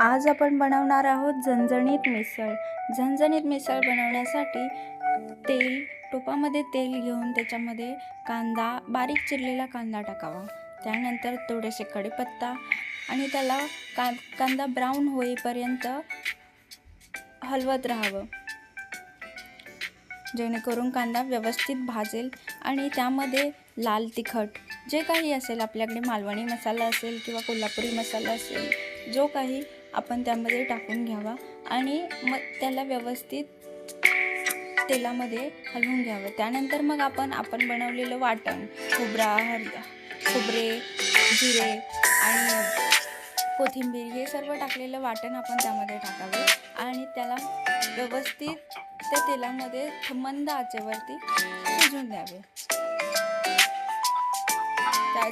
आज आपण बनवणार आहोत झणझणीत मिसळ. झणझणीत मिसळ बनवण्यासाठी टोपामध्ये तेल घेऊन त्याच्यामध्ये बारीक चिरलेला कांदा टाकावा. त्यानंतर थोडेसे कढीपत्ता आणि त्याला कांदा ब्राऊन होईपर्यंत हलवत राहावं, जेणेकरून कांदा व्यवस्थित भाजेल. आणि त्यामध्ये लाल तिखट जे काही असेल, आपल्याकडे मालवणी मसाला असेल किंवा कोल्हापुरी मसाला असेल, जो काही आपण त्यामध्ये टाकून घ्यावा आणि मग त्याला व्यवस्थित तेलामध्ये हलवून घ्यावं. त्यानंतर मग आपण बनवलेलं वाटण, खोबरे, जिरे आणि कोथिंबीर हे सर्व टाकलेलं वाटण आपण त्यामध्ये टाकावे आणि त्याला व्यवस्थित त्या तेलामध्ये मंद आचेवरती शिजून द्यावे,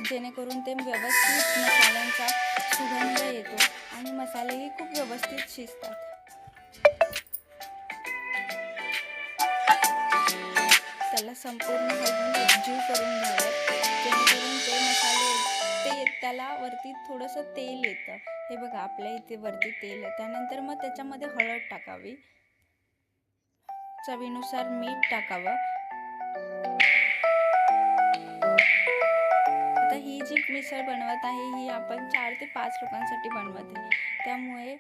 जेणेकरून ते व्यवस्थित मसाल्यांचा सुगंध येतो आणि मसालेही खूप व्यवस्थित शिजतात. त्याला संपूर्ण हलवून एकजीव करून घ्यावं, जेणेकरून ते मसाले त्याला वरती थोडंसं तेल येतं. हे बघा, आपल्या इथे वरती तेल आहे. त्यानंतर मग त्याच्यामध्ये हळद टाकावी, चवीनुसार मीठ टाकावं. आता ही जी मिसळ बनवत आहे ही आपण 4 ते 5 लोकांसाठी बनवत आहे, त्यामुळे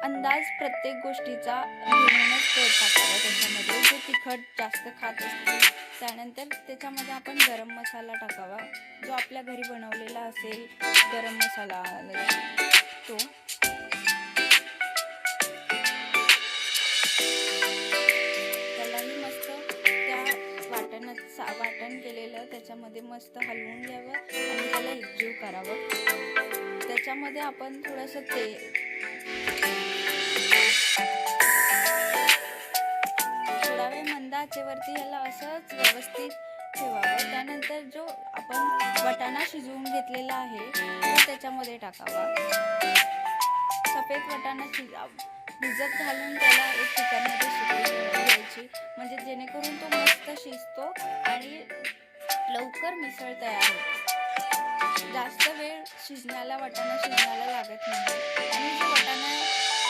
अंदाज प्रत्येक गोष्टीचा घेऊनच टाकावा. त्याच्यामध्ये जे तिखट जास्त खात असतील, त्यानंतर त्याच्यामध्ये आपण गरम मसाला टाकावा, जो आपल्या घरी बनवलेला असेल गरम मसाला तो. त्यालाही मस्त त्या वाटण केलेलं त्याच्यामध्ये मस्त हलवून घ्यावं आणि त्याला एकजीव करावं. त्याच्यामध्ये आपण थोडंसं थोडा वेळ मंद आचेवरती याला असंच व्यवस्थित ठेवावं. त्यानंतर जो आपण वाटाणा शिजवून घेतलेला आहे तो त्याच्यामध्ये टाकावा. सफेद वाटाणा भिजत घालून त्याला एक कुकरमध्ये शिजवून घ्यायची, म्हणजे जेणेकरून तो मस्त शिजतो आणि लवकर मिसळ तयार होते. जास्त वेळ वाटाणा शिजण्याला लागत नाही. आणि जो वाटाणा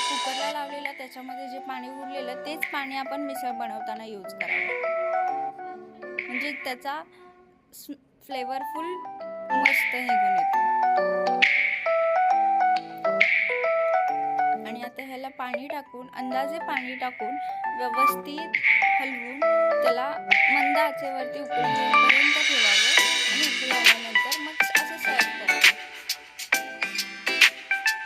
कुकरला लावलेला त्याच्यामध्ये जे पाणी उरलेलं तेच पाणी आपण मिसळ बनवताना यूज करावं, म्हणजे त्याचा फ्लेवरफुल मस्त निघून येतो. आणि आता ह्याला अंदाजे पाणी टाकून व्यवस्थित हलवून त्याला मंद आचेवरती उकळी येईपर्यंत ठेवावं आणि उकळी आल्यानंतर